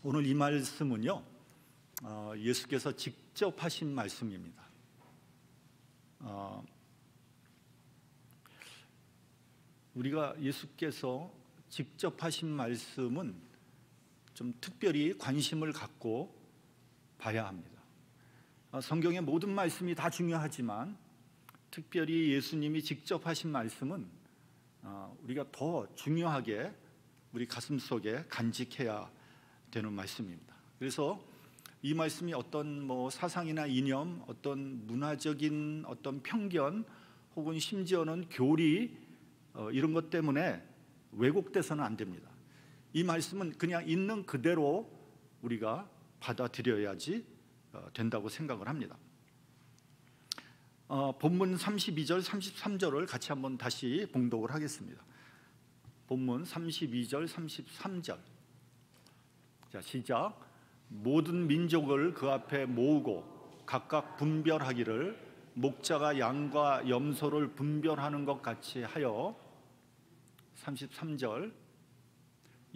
오늘 이 말씀은요, 예수께서 직접 하신 말씀입니다. 우리가 예수께서 직접 하신 말씀은 좀 특별히 관심을 갖고 봐야 합니다. 성경의 모든 말씀이 다 중요하지만 특별히 예수님이 직접 하신 말씀은 우리가 더 중요하게 우리 가슴 속에 간직해야 되는 말씀입니다. 그래서 이 말씀이 어떤 사상이나 이념, 어떤 문화적인 어떤 편견 혹은 심지어는 교리 이런 것 때문에 왜곡돼서는 안 됩니다. 이 말씀은 그냥 있는 그대로 우리가 받아들여야지 된다고 생각을 합니다. 본문 32절, 33절을 같이 한번 다시 봉독을 하겠습니다. 본문 32절, 33절. 자, 시작. 모든 민족을 그 앞에 모으고 각각 분별하기를 목자가 양과 염소를 분별하는 것 같이 하여 33절.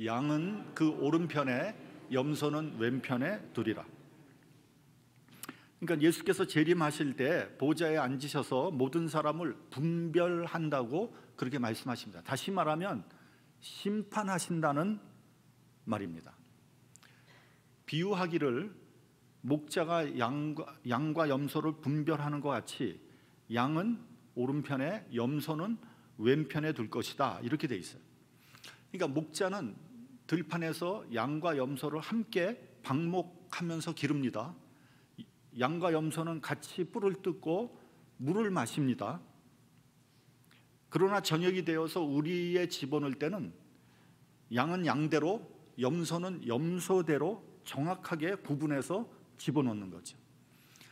양은 그 오른편에 염소는 왼편에 두리라. 그러니까 예수께서 재림하실 때 보좌에 앉으셔서 모든 사람을 분별한다고 그렇게 말씀하십니다. 다시 말하면 심판하신다는 말입니다. 비유하기를 목자가 양과 염소를 분별하는 것 같이 양은 오른편에 염소는 왼편에 둘 것이다, 이렇게 돼 있어요. 그러니까 목자는 들판에서 양과 염소를 함께 방목하면서 기릅니다. 양과 염소는 같이 뿔을 뜯고 물을 마십니다. 그러나 저녁이 되어서 우리에 집어넣을 때는 양은 양대로, 염소는 염소대로 정확하게 구분해서 집어넣는 거죠.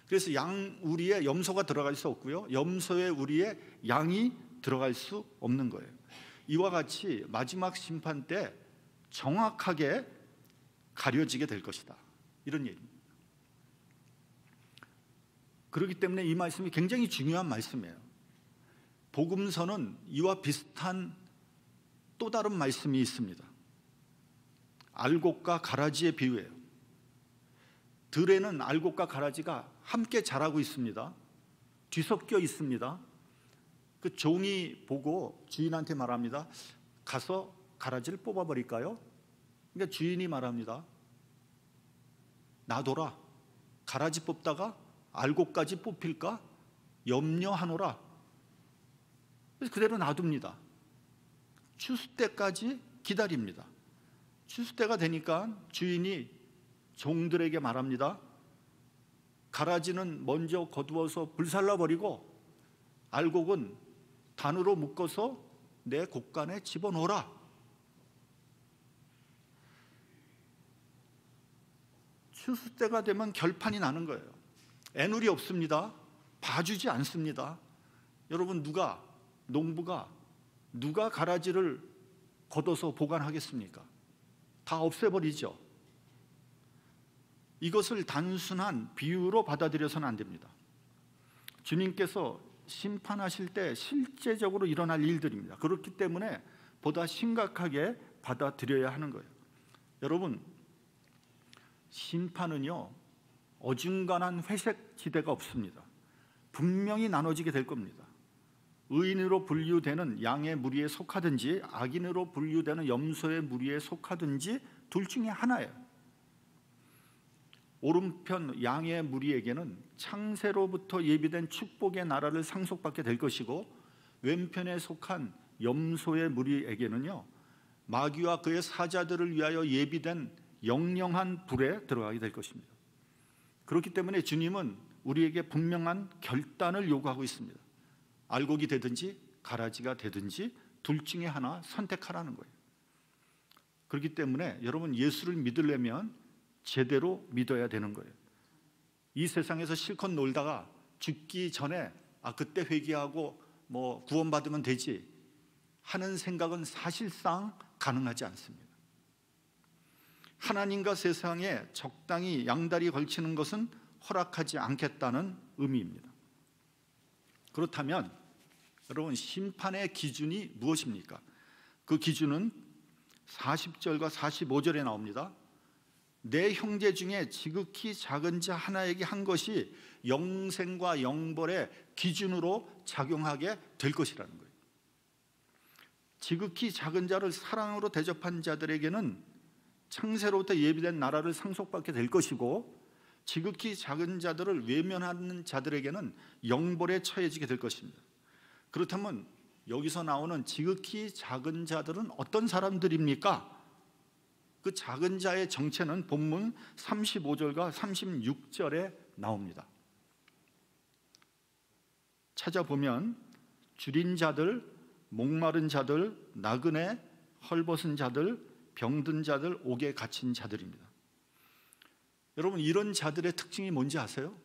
그래서 양 우리에 염소가 들어갈 수 없고요, 염소의 우리에 양이 들어갈 수 없는 거예요. 이와 같이 마지막 심판 때 정확하게 가려지게 될 것이다, 이런 얘기입니다. 그렇기 때문에 이 말씀이 굉장히 중요한 말씀이에요. 복음서는 이와 비슷한 또 다른 말씀이 있습니다. 알곡과 가라지의 비유예요. 들에는 알곡과 가라지가 함께 자라고 있습니다. 뒤섞여 있습니다. 그 종이 보고 주인한테 말합니다. 가서 가라지를 뽑아버릴까요? 그러니까 주인이 말합니다. 놔둬라. 가라지 뽑다가 알곡까지 뽑힐까 염려하노라. 그래서 그대로 놔둡니다. 추수 때까지 기다립니다. 추수 때가 되니까 주인이 종들에게 말합니다. 가라지는 먼저 거두어서 불살라버리고 알곡은 단으로 묶어서 내 곡간에 집어넣어라. 추수 때가 되면 결판이 나는 거예요. 애누리 없습니다. 봐주지 않습니다. 여러분, 농부가 누가 가라지를 걷어서 보관하겠습니까? 다 없애버리죠. 이것을 단순한 비유로 받아들여서는 안 됩니다. 주님께서 심판하실 때 실제적으로 일어날 일들입니다. 그렇기 때문에 보다 심각하게 받아들여야 하는 거예요. 여러분, 심판은요, 어중간한 회색 지대가 없습니다. 분명히 나눠지게 될 겁니다. 의인으로 분류되는 양의 무리에 속하든지 악인으로 분류되는 염소의 무리에 속하든지 둘 중에 하나예요. 오른편 양의 무리에게는 창세로부터 예비된 축복의 나라를 상속받게 될 것이고, 왼편에 속한 염소의 무리에게는요, 마귀와 그의 사자들을 위하여 예비된 영영한 불에 들어가게 될 것입니다. 그렇기 때문에 주님은 우리에게 분명한 결단을 요구하고 있습니다. 알곡이 되든지 가라지가 되든지 둘 중에 하나 선택하라는 거예요. 그렇기 때문에 여러분, 예수를 믿으려면 제대로 믿어야 되는 거예요. 이 세상에서 실컷 놀다가 죽기 전에 그때 회개하고 구원받으면 되지 하는 생각은 사실상 가능하지 않습니다. 하나님과 세상에 적당히 양다리 걸치는 것은 허락하지 않겠다는 의미입니다. 그렇다면 여러분, 심판의 기준이 무엇입니까? 그 기준은 40절과 45절에 나옵니다. 내 형제 중에 지극히 작은 자 하나에게 한 것이 영생과 영벌의 기준으로 작용하게 될 것이라는 거예요. 지극히 작은 자를 사랑으로 대접한 자들에게는 창세로부터 예비된 나라를 상속받게 될 것이고, 지극히 작은 자들을 외면하는 자들에게는 영벌에 처해지게 될 것입니다. 그렇다면 여기서 나오는 지극히 작은 자들은 어떤 사람들입니까? 그 작은 자의 정체는 본문 35절과 36절에 나옵니다. 찾아보면 줄인 자들, 목마른 자들, 나그네, 헐벗은 자들, 병든 자들, 옥에 갇힌 자들입니다. 여러분, 이런 자들의 특징이 뭔지 아세요?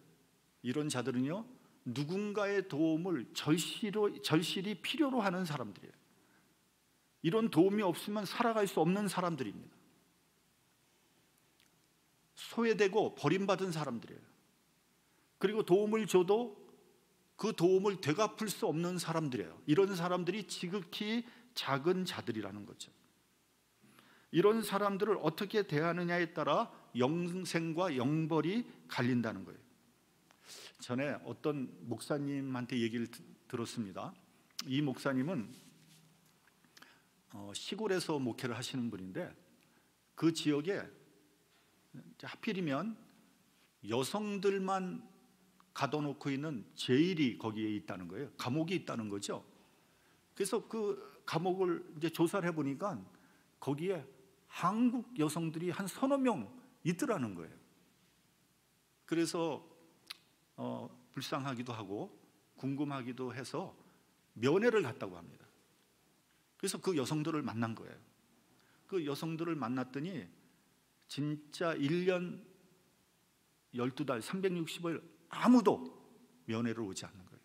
이런 자들은요, 누군가의 도움을 절실히 필요로 하는 사람들이에요. 이런 도움이 없으면 살아갈 수 없는 사람들입니다. 소외되고 버림받은 사람들이에요. 그리고 도움을 줘도 그 도움을 되갚을 수 없는 사람들이에요. 이런 사람들이 지극히 작은 자들이라는 거죠. 이런 사람들을 어떻게 대하느냐에 따라 영생과 영벌이 갈린다는 거예요. 전에 어떤 목사님한테 얘기를 들었습니다. 이 목사님은 시골에서 목회를 하시는 분인데, 그 지역에 하필이면 여성들만 가둬놓고 있는 제일이 거기에 있다는 거예요. 감옥이 있다는 거죠. 그래서 그 감옥을 이제 조사를 해보니까 거기에 한국 여성들이 한 서너 명 있더라는 거예요. 그래서 불쌍하기도 하고 궁금하기도 해서 면회를 갔다고 합니다. 그래서 그 여성들을 만난 거예요. 그 여성들을 만났더니 진짜 1년 12달 365일 아무도 면회를 오지 않는 거예요.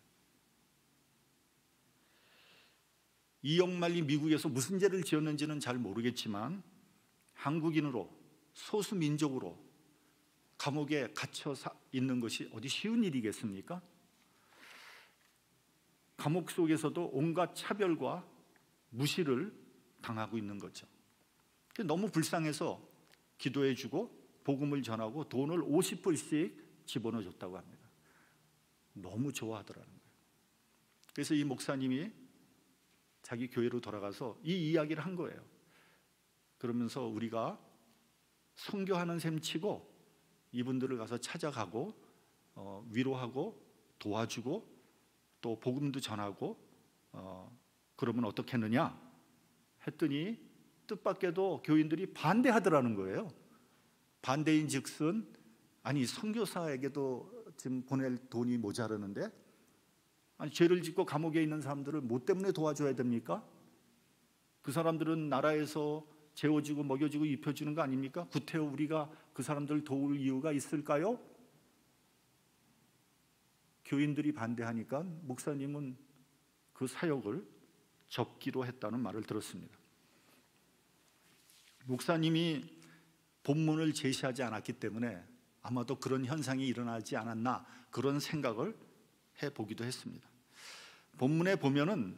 이영만리 미국에서 무슨 죄를 지었는지는 잘 모르겠지만 한국인으로 소수민족으로 감옥에 갇혀 있는 것이 어디 쉬운 일이겠습니까? 감옥 속에서도 온갖 차별과 무시를 당하고 있는 거죠. 너무 불쌍해서 기도해주고 복음을 전하고 돈을 50불씩 집어넣어 줬다고 합니다. 너무 좋아하더라는 거예요. 그래서 이 목사님이 자기 교회로 돌아가서 이 이야기를 한 거예요. 그러면서 우리가 선교하는 셈 치고 이분들을 가서 찾아가고 위로하고 도와주고 또 복음도 전하고 그러면 어떻겠느냐 했더니 뜻밖에도 교인들이 반대하더라는 거예요. 반대인 즉슨 아니 선교사에게도 지금 보낼 돈이 모자라는데 아니 죄를 짓고 감옥에 있는 사람들을 뭐 때문에 도와줘야 됩니까? 그 사람들은 나라에서 재워주고 먹여주고 입혀주는 거 아닙니까? 구태여 우리가 그 사람들을 도울 이유가 있을까요? 교인들이 반대하니까 목사님은 그 사역을 접기로 했다는 말을 들었습니다. 목사님이 본문을 제시하지 않았기 때문에 아마도 그런 현상이 일어나지 않았나 그런 생각을 해보기도 했습니다. 본문에 보면은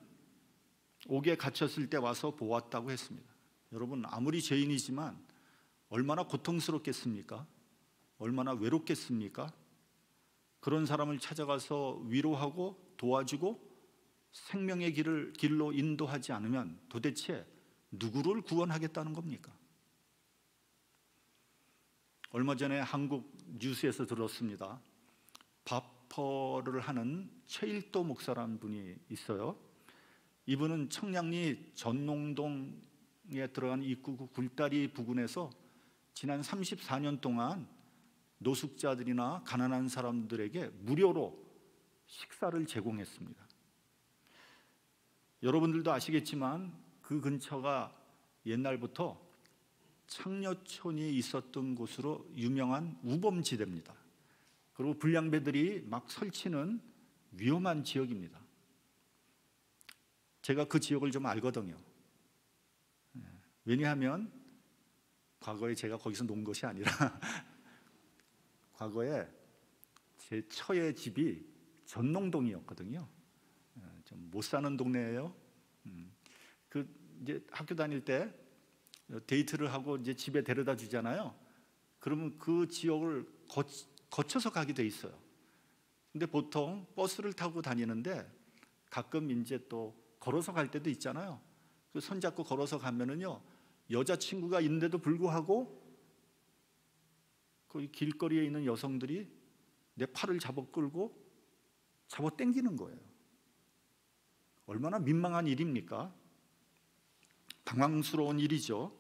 옥에 갇혔을 때 와서 보았다고 했습니다. 여러분 아무리 죄인이지만 얼마나 고통스럽겠습니까? 얼마나 외롭겠습니까? 그런 사람을 찾아가서 위로하고 도와주고 생명의 길로 인도하지 않으면 도대체 누구를 구원하겠다는 겁니까? 얼마 전에 한국 뉴스에서 들었습니다. 바퍼를 하는 최일도 목사라는 분이 있어요. 이분은 청량리 전농동에 들어간 입구 굴다리 부근에서 지난 34년 동안 노숙자들이나 가난한 사람들에게 무료로 식사를 제공했습니다. 여러분들도 아시겠지만 그 근처가 옛날부터 창녀촌이 있었던 곳으로 유명한 우범지대입니다. 그리고 불량배들이 막 설치는 위험한 지역입니다. 제가 그 지역을 좀 알거든요. 왜냐하면 과거에 제가 거기서 논 것이 아니라 과거에 제 처의 집이 전농동이었거든요. 좀 못 사는 동네예요. 그 이제 학교 다닐 때 데이트를 하고 이제 집에 데려다 주잖아요. 그러면 그 지역을 거쳐서 가게 돼 있어요. 근데 보통 버스를 타고 다니는데 가끔 이제 또 걸어서 갈 때도 있잖아요. 그 손잡고 걸어서 가면은요, 여자친구가 있는데도 불구하고 그 길거리에 있는 여성들이 내 팔을 잡아 끌고 잡아 당기는 거예요. 얼마나 민망한 일입니까? 당황스러운 일이죠.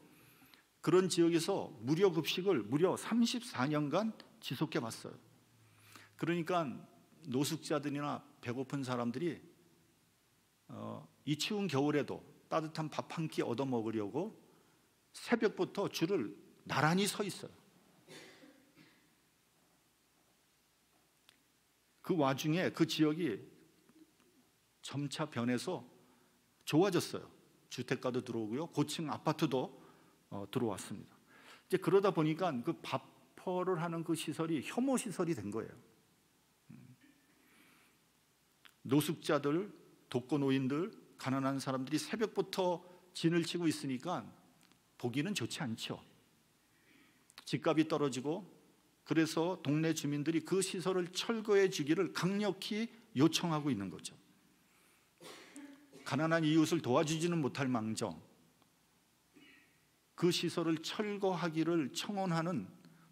그런 지역에서 무료 급식을 무려 34년간 지속해 왔어요. 그러니까 노숙자들이나 배고픈 사람들이 이 추운 겨울에도 따뜻한 밥 한 끼 얻어 먹으려고 새벽부터 줄을 나란히 서 있어요. 그 와중에 그 지역이 점차 변해서 좋아졌어요. 주택가도 들어오고요, 고층 아파트도 들어왔습니다. 이제 그러다 보니까 그 밥퍼를 하는 그 시설이 혐오 시설이 된 거예요. 노숙자들, 독거노인들, 가난한 사람들이 새벽부터 진을 치고 있으니까 보기는 좋지 않죠. 집값이 떨어지고, 그래서 동네 주민들이 그 시설을 철거해 주기를 강력히 요청하고 있는 거죠. 가난한 이웃을 도와주지는 못할 망정 그 시설을 철거하기를 청원하는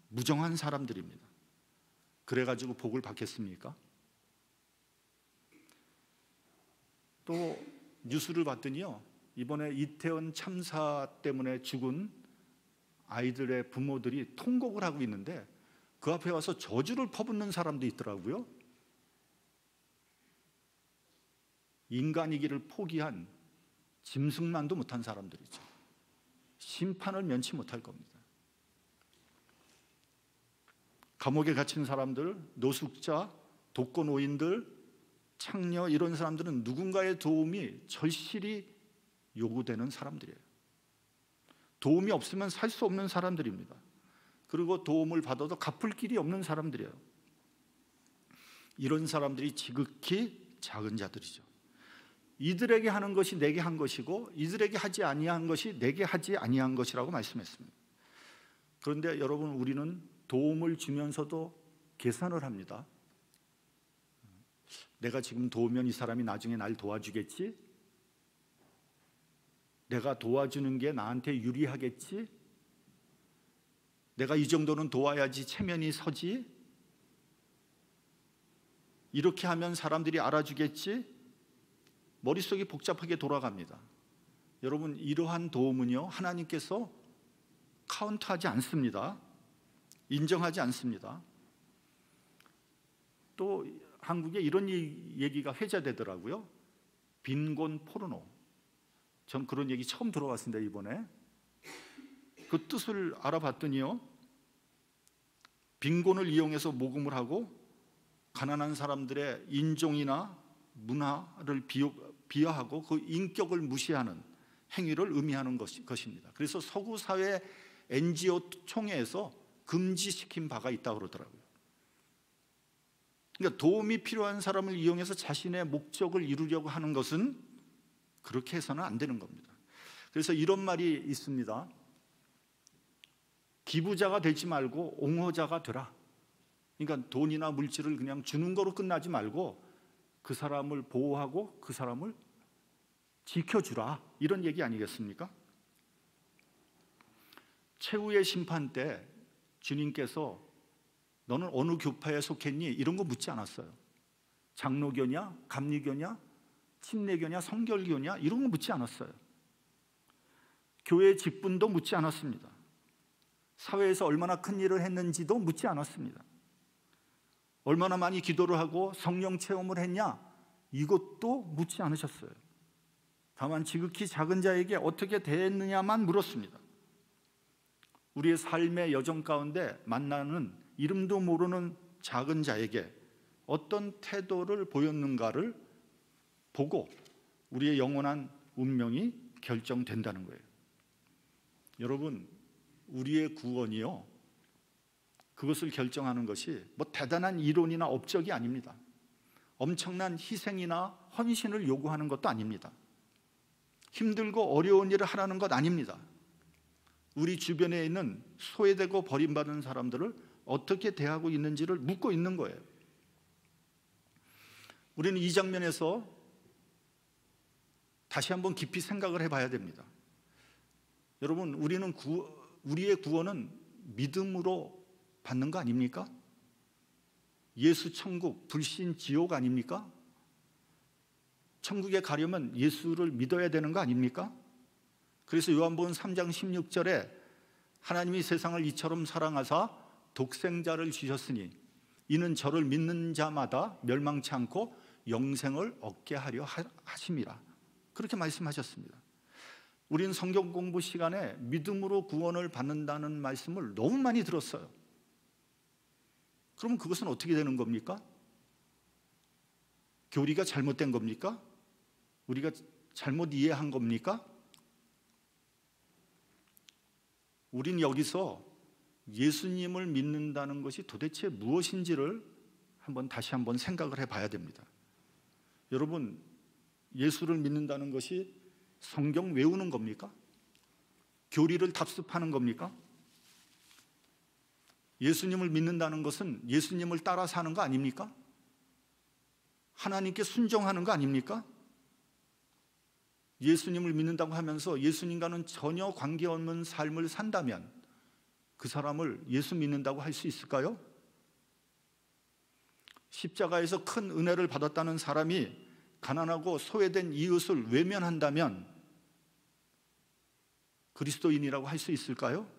무정한 사람들입니다. 그래가지고 복을 받겠습니까? 또 뉴스를 봤더니요, 이번에 이태원 참사 때문에 죽은 아이들의 부모들이 통곡을 하고 있는데 그 앞에 와서 저주를 퍼붓는 사람도 있더라고요. 인간이기를 포기한 짐승만도 못한 사람들이죠. 심판을 면치 못할 겁니다. 감옥에 갇힌 사람들, 노숙자, 독거노인들, 창녀, 이런 사람들은 누군가의 도움이 절실히 요구되는 사람들이에요. 도움이 없으면 살 수 없는 사람들입니다. 그리고 도움을 받아도 갚을 길이 없는 사람들이에요. 이런 사람들이 지극히 작은 자들이죠. 이들에게 하는 것이 내게 한 것이고 이들에게 하지 아니한 것이 내게 하지 아니한 것이라고 말씀했습니다. 그런데 여러분, 우리는 도움을 주면서도 계산을 합니다. 내가 지금 도우면 이 사람이 나중에 날 도와주겠지? 내가 도와주는 게 나한테 유리하겠지? 내가 이 정도는 도와야지 체면이 서지? 이렇게 하면 사람들이 알아주겠지? 머릿속이 복잡하게 돌아갑니다. 여러분, 이러한 도움은요, 하나님께서 카운트하지 않습니다. 인정하지 않습니다. 또 한국에 이런 얘기가 회자되더라고요. 빈곤 포르노. 전 그런 얘기 처음 들어봤습니다, 이번에. 그 뜻을 알아봤더니요, 빈곤을 이용해서 모금을 하고 가난한 사람들의 인종이나 문화를 비하하고 그 인격을 무시하는 행위를 의미하는 것입니다. 그래서 서구 사회 NGO 총회에서 금지시킨 바가 있다고 그러더라고요. 그러니까 도움이 필요한 사람을 이용해서 자신의 목적을 이루려고 하는 것은 그렇게 해서는 안 되는 겁니다. 그래서 이런 말이 있습니다. 기부자가 되지 말고 옹호자가 되라. 그러니까 돈이나 물질을 그냥 주는 거로 끝나지 말고 그 사람을 보호하고 그 사람을 지켜주라, 이런 얘기 아니겠습니까? 최후의 심판 때 주님께서 너는 어느 교파에 속했니? 이런 거 묻지 않았어요. 장로교냐, 감리교냐, 침례교냐, 성결교냐, 이런 거 묻지 않았어요. 교회 직분도 묻지 않았습니다. 사회에서 얼마나 큰 일을 했는지도 묻지 않았습니다. 얼마나 많이 기도를 하고 성령 체험을 했냐, 이것도 묻지 않으셨어요. 다만 지극히 작은 자에게 어떻게 대했느냐만 물었습니다. 우리의 삶의 여정 가운데 만나는 이름도 모르는 작은 자에게 어떤 태도를 보였는가를 보고 우리의 영원한 운명이 결정된다는 거예요. 여러분, 우리의 구원이요, 그것을 결정하는 것이 뭐 대단한 이론이나 업적이 아닙니다. 엄청난 희생이나 헌신을 요구하는 것도 아닙니다. 힘들고 어려운 일을 하라는 것 아닙니다. 우리 주변에 있는 소외되고 버림받은 사람들을 어떻게 대하고 있는지를 묻고 있는 거예요. 우리는 이 장면에서 다시 한번 깊이 생각을 해봐야 됩니다. 여러분, 우리의 구원은 믿음으로 받는 거 아닙니까? 예수 천국, 불신 지옥 아닙니까? 천국에 가려면 예수를 믿어야 되는 거 아닙니까? 그래서 요한복음 3장 16절에 하나님이 세상을 이처럼 사랑하사 독생자를 주셨으니 이는 저를 믿는 자마다 멸망치 않고 영생을 얻게 하려 하심이라. 그렇게 말씀하셨습니다. 우리는 성경 공부 시간에 믿음으로 구원을 받는다는 말씀을 너무 많이 들었어요. 그러면 그것은 어떻게 되는 겁니까? 교리가 잘못된 겁니까? 우리가 잘못 이해한 겁니까? 우린 여기서 예수님을 믿는다는 것이 도대체 무엇인지를 다시 한번 생각을 해봐야 됩니다. 여러분, 예수를 믿는다는 것이 성경 외우는 겁니까? 교리를 답습하는 겁니까? 예수님을 믿는다는 것은 예수님을 따라 사는 거 아닙니까? 하나님께 순종하는 거 아닙니까? 예수님을 믿는다고 하면서 예수님과는 전혀 관계없는 삶을 산다면 그 사람을 예수 믿는다고 할 수 있을까요? 십자가에서 큰 은혜를 받았다는 사람이 가난하고 소외된 이웃을 외면한다면 그리스도인이라고 할 수 있을까요?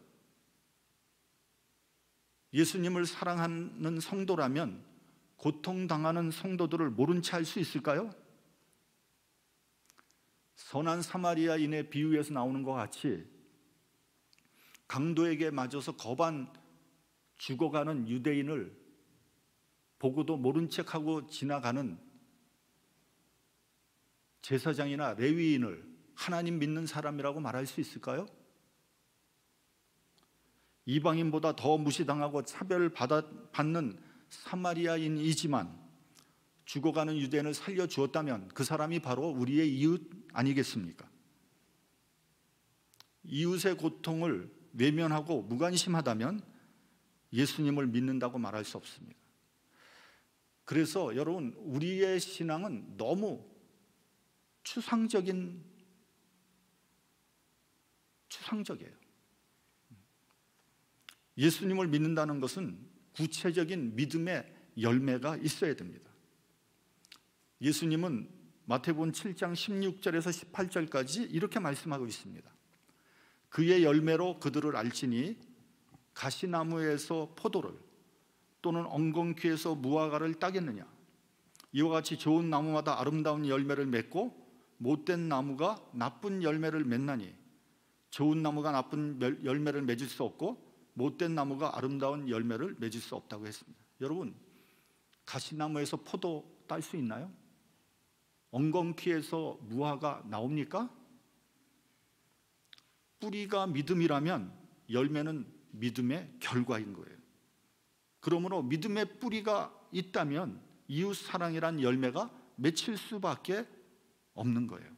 예수님을 사랑하는 성도라면 고통당하는 성도들을 모른 채 할 수 있을까요? 선한 사마리아인의 비유에서 나오는 것 같이 강도에게 맞아서 거반 죽어가는 유대인을 보고도 모른 척하고 지나가는 제사장이나 레위인을 하나님 믿는 사람이라고 말할 수 있을까요? 이방인보다 더 무시당하고 차별받는 사마리아인이지만 죽어가는 유대인을 살려주었다면 그 사람이 바로 우리의 이웃 아니겠습니까? 이웃의 고통을 외면하고 무관심하다면 예수님을 믿는다고 말할 수 없습니다. 그래서 여러분, 우리의 신앙은 너무 추상적이에요. 예수님을 믿는다는 것은 구체적인 믿음의 열매가 있어야 됩니다. 예수님은 마태복음 7장 16절에서 18절까지 이렇게 말씀하고 있습니다. 그의 열매로 그들을 알지니 가시나무에서 포도를 또는 엉겅퀴에서 무화과를 따겠느냐. 이와 같이 좋은 나무마다 아름다운 열매를 맺고 못된 나무가 나쁜 열매를 맺나니 좋은 나무가 나쁜 열매를 맺을 수 없고 못된 나무가 아름다운 열매를 맺을 수 없다고 했습니다. 여러분, 가시나무에서 포도 딸 수 있나요? 엉겅퀴에서 무화과 나옵니까? 뿌리가 믿음이라면 열매는 믿음의 결과인 거예요. 그러므로 믿음의 뿌리가 있다면 이웃 사랑이란 열매가 맺힐 수밖에 없는 거예요.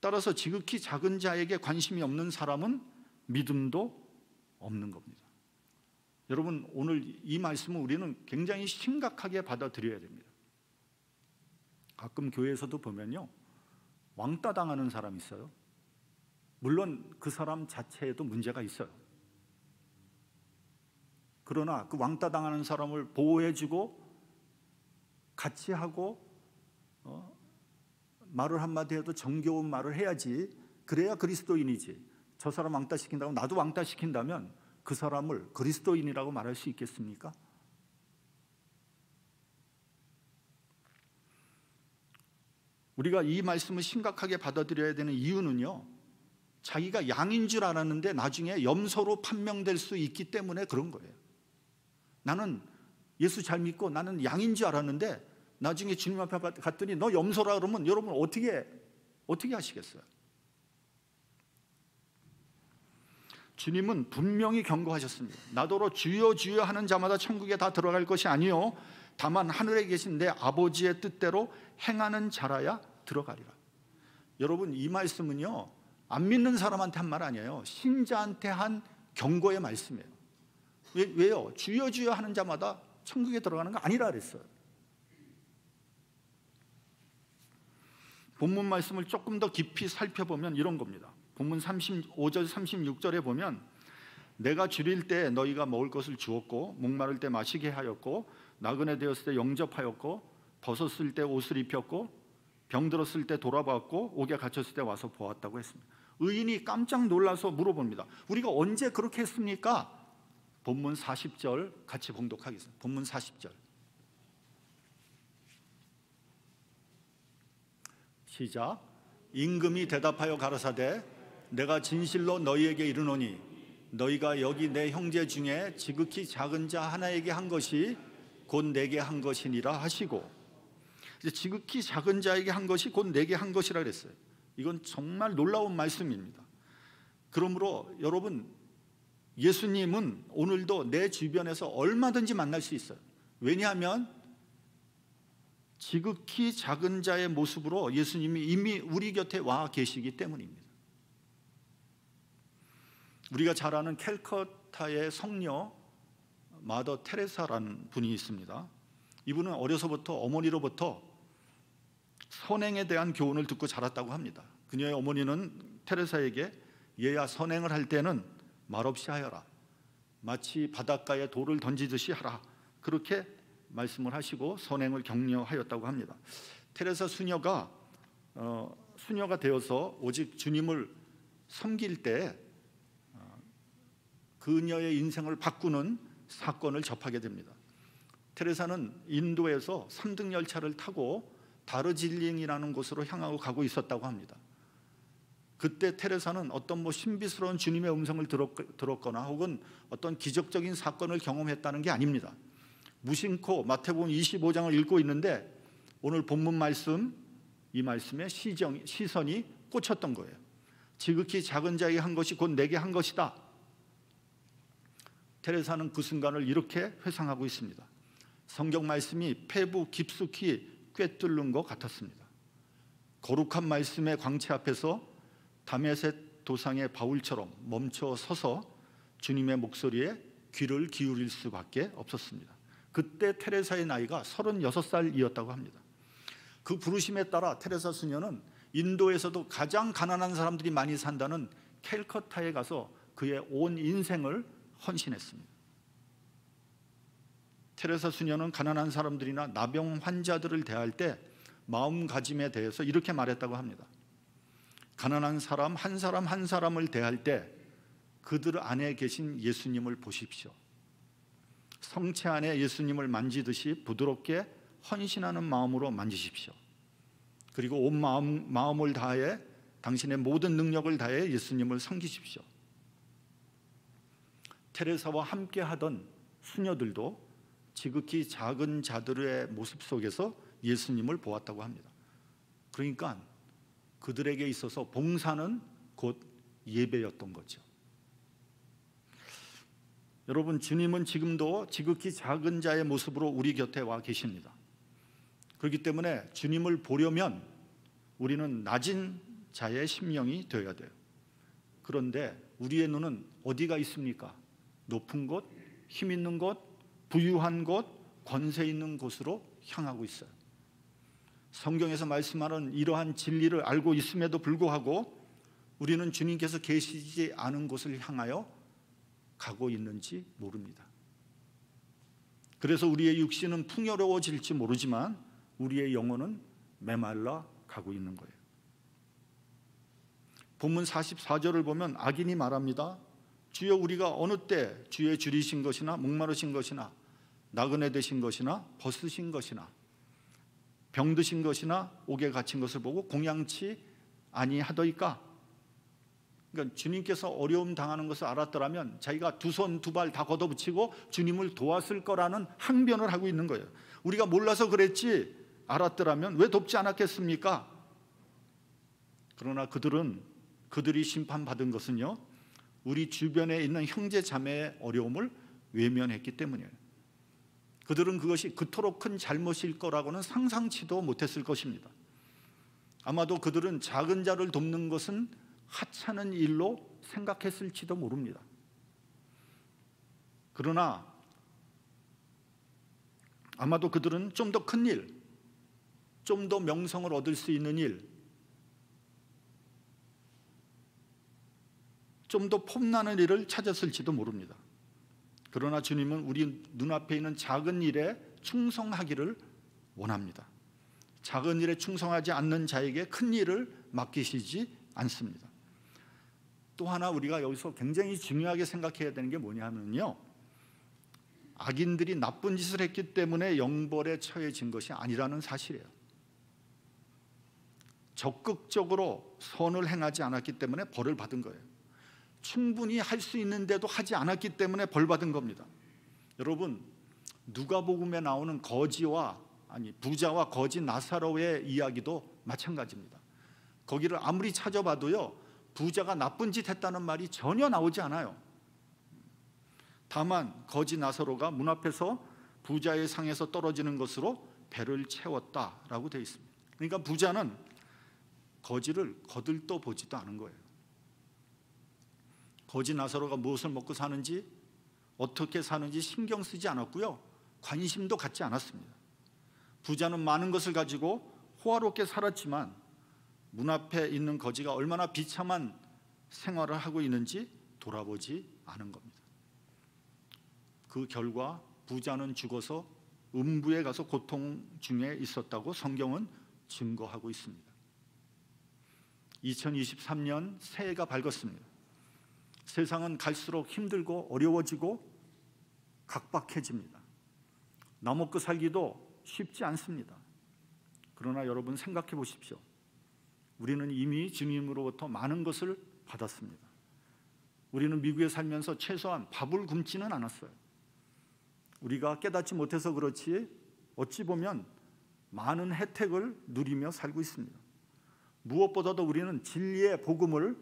따라서 지극히 작은 자에게 관심이 없는 사람은 믿음도 없는 겁니다. 여러분, 오늘 이 말씀은 우리는 굉장히 심각하게 받아들여야 됩니다. 가끔 교회에서도 보면요, 왕따 당하는 사람이 있어요. 물론 그 사람 자체에도 문제가 있어요. 그러나 그 왕따 당하는 사람을 보호해주고 같이 하고 말을 한마디 해도 정겨운 말을 해야지. 그래야 그리스도인이지. 저 사람 왕따 시킨다고 나도 왕따 시킨다면 그 사람을 그리스도인이라고 말할 수 있겠습니까? 우리가 이 말씀을 심각하게 받아들여야 되는 이유는요, 자기가 양인 줄 알았는데 나중에 염소로 판명될 수 있기 때문에 그런 거예요. 나는 예수 잘 믿고 나는 양인 줄 알았는데 나중에 주님 앞에 갔더니 너 염소라 그러면 여러분 어떻게 하시겠어요? 주님은 분명히 경고하셨습니다. 나더러 주여 주여 하는 자마다 천국에 다 들어갈 것이 아니요 다만 하늘에 계신 내 아버지의 뜻대로 행하는 자라야 들어가리라. 여러분, 이 말씀은요, 안 믿는 사람한테 한 말 아니에요. 신자한테 한 경고의 말씀이에요. 왜요? 주여 주여 하는 자마다 천국에 들어가는 거 아니라 그랬어요. 본문 말씀을 조금 더 깊이 살펴보면 이런 겁니다. 본문 35절 36절에 보면 내가 줄일 때 너희가 먹을 것을 주었고 목마를 때 마시게 하였고 나그네 되었을 때 영접하였고 벗었을 때 옷을 입혔고 병들었을 때 돌아봤고 옥에 갇혔을 때 와서 보았다고 했습니다. 의인이 깜짝 놀라서 물어봅니다. 우리가 언제 그렇게 했습니까? 본문 40절 같이 봉독하겠습니다. 본문 40절 시작. 임금이 대답하여 가라사대 내가 진실로 너희에게 이르노니 너희가 여기 내 형제 중에 지극히 작은 자 하나에게 한 것이 곧 내게 한 것이니라 하시고, 이제 지극히 작은 자에게 한 것이 곧 내게 한 것이라 그랬어요. 이건 정말 놀라운 말씀입니다. 그러므로 여러분, 예수님은 오늘도 내 주변에서 얼마든지 만날 수 있어요. 왜냐하면 지극히 작은 자의 모습으로 예수님이 이미 우리 곁에 와 계시기 때문입니다. 우리가 잘 아는 캘커타의 성녀 마더 테레사라는 분이 있습니다. 이분은 어려서부터 어머니로부터 선행에 대한 교훈을 듣고 자랐다고 합니다. 그녀의 어머니는 테레사에게 얘야, 선행을 할 때는 말없이 하여라, 마치 바닷가에 돌을 던지듯이 하라, 그렇게 말씀을 하시고 선행을 격려하였다고 합니다. 테레사 수녀가 되어서 오직 주님을 섬길 때 그녀의 인생을 바꾸는 사건을 접하게 됩니다. 테레사는 인도에서 3등 열차를 타고 다르질링이라는 곳으로 향하고 가고 있었다고 합니다. 그때 테레사는 어떤 신비스러운 주님의 음성을 들었거나 혹은 어떤 기적적인 사건을 경험했다는 게 아닙니다. 무심코 마태복음 25장을 읽고 있는데 오늘 본문 말씀, 이 말씀에 시선이 꽂혔던 거예요. 지극히 작은 자에게 한 것이 곧 내게 한 것이다. 테레사는 그 순간을 이렇게 회상하고 있습니다. 성경 말씀이 폐부 깊숙이 꿰뚫는 것 같았습니다. 거룩한 말씀의 광채 앞에서 다메섹 도상의 바울처럼 멈춰 서서 주님의 목소리에 귀를 기울일 수밖에 없었습니다. 그때 테레사의 나이가 36살이었다고 합니다. 그 부르심에 따라 테레사 수녀는 인도에서도 가장 가난한 사람들이 많이 산다는 캘커타에 가서 그의 온 인생을 헌신했습니다. 테레사 수녀는 가난한 사람들이나 나병 환자들을 대할 때 마음가짐에 대해서 이렇게 말했다고 합니다. 가난한 사람 한 사람을 대할 때 그들 안에 계신 예수님을 보십시오. 성체 안에 예수님을 만지듯이 부드럽게 헌신하는 마음으로 만지십시오. 그리고 온 마음을 다해 당신의 모든 능력을 다해 예수님을 섬기십시오. 테레사와 함께 하던 수녀들도 지극히 작은 자들의 모습 속에서 예수님을 보았다고 합니다. 그러니까 그들에게 있어서 봉사는 곧 예배였던 거죠. 여러분, 주님은 지금도 지극히 작은 자의 모습으로 우리 곁에 와 계십니다. 그렇기 때문에 주님을 보려면 우리는 낮은 자의 심령이 되어야 돼요. 그런데 우리의 눈은 어디가 있습니까? 높은 곳, 힘 있는 곳, 부유한 곳, 권세 있는 곳으로 향하고 있어요. 성경에서 말씀하는 이러한 진리를 알고 있음에도 불구하고 우리는 주님께서 계시지 않은 곳을 향하여 가고 있는지 모릅니다. 그래서 우리의 육신은 풍요로워질지 모르지만 우리의 영혼은 메말라 가고 있는 거예요. 본문 44절을 보면 악인이 말합니다. 주여, 우리가 어느 때 주의 줄이신 것이나 목마르신 것이나 나그네 되신 것이나 벗으신 것이나 병드신 것이나 옥에 갇힌 것을 보고 공양치 아니하더이까? 그러니까 주님께서 어려움 당하는 것을 알았더라면 자기가 두 손 두 발 다 걷어붙이고 주님을 도왔을 거라는 항변을 하고 있는 거예요. 우리가 몰라서 그랬지 알았더라면 왜 돕지 않았겠습니까? 그러나 그들이 심판받은 것은요, 우리 주변에 있는 형제 자매의 어려움을 외면했기 때문이에요. 그들은 그것이 그토록 큰 잘못일 거라고는 상상치도 못했을 것입니다. 아마도 그들은 작은 자를 돕는 것은 하찮은 일로 생각했을지도 모릅니다. 그러나 아마도 그들은 좀 더 큰 일, 좀 더 명성을 얻을 수 있는 일, 좀 더 폼나는 일을 찾았을지도 모릅니다. 그러나 주님은 우리 눈앞에 있는 작은 일에 충성하기를 원합니다. 작은 일에 충성하지 않는 자에게 큰 일을 맡기시지 않습니다. 또 하나 우리가 여기서 굉장히 중요하게 생각해야 되는 게 뭐냐면요, 악인들이 나쁜 짓을 했기 때문에 영벌에 처해진 것이 아니라는 사실이에요. 적극적으로 선을 행하지 않았기 때문에 벌을 받은 거예요. 충분히 할 수 있는데도 하지 않았기 때문에 벌 받은 겁니다. 여러분, 누가복음에 나오는 부자와 거지 나사로의 이야기도 마찬가지입니다. 거기를 아무리 찾아봐도요, 부자가 나쁜 짓 했다는 말이 전혀 나오지 않아요. 다만 거지 나사로가 문 앞에서 부자의 상에서 떨어지는 것으로 배를 채웠다라고 되어 있습니다. 그러니까 부자는 거지를 거들떠 보지도 않은 거예요. 거지 나사로가 무엇을 먹고 사는지, 어떻게 사는지 신경 쓰지 않았고요, 관심도 갖지 않았습니다. 부자는 많은 것을 가지고 호화롭게 살았지만 문 앞에 있는 거지가 얼마나 비참한 생활을 하고 있는지 돌아보지 않은 겁니다. 그 결과 부자는 죽어서 음부에 가서 고통 중에 있었다고 성경은 증거하고 있습니다. 2023년 새해가 밝았습니다. 세상은 갈수록 힘들고 어려워지고 각박해집니다. 나 먹고 살기도 쉽지 않습니다. 그러나 여러분 생각해 보십시오. 우리는 이미 주님으로부터 많은 것을 받았습니다. 우리는 미국에 살면서 최소한 밥을 굶지는 않았어요. 우리가 깨닫지 못해서 그렇지 어찌 보면 많은 혜택을 누리며 살고 있습니다. 무엇보다도 우리는 진리의 복음을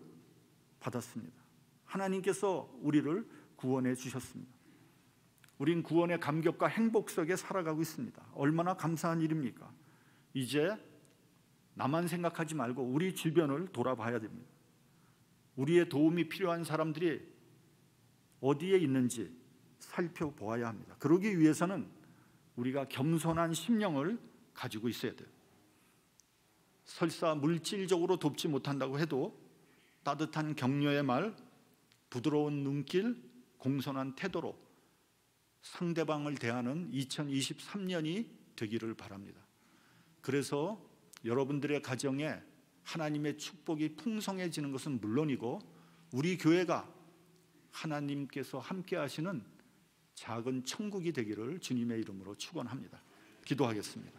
받았습니다. 하나님께서 우리를 구원해 주셨습니다. 우린 구원의 감격과 행복 속에 살아가고 있습니다. 얼마나 감사한 일입니까? 이제 나만 생각하지 말고 우리 주변을 돌아봐야 됩니다. 우리의 도움이 필요한 사람들이 어디에 있는지 살펴보아야 합니다. 그러기 위해서는 우리가 겸손한 심령을 가지고 있어야 돼요. 설사 물질적으로 돕지 못한다고 해도 따뜻한 격려의 말, 부드러운 눈길, 공손한 태도로 상대방을 대하는 2023년이 되기를 바랍니다. 그래서 여러분들의 가정에 하나님의 축복이 풍성해지는 것은 물론이고 우리 교회가 하나님께서 함께 하시는 작은 천국이 되기를 주님의 이름으로 축원합니다. 기도하겠습니다.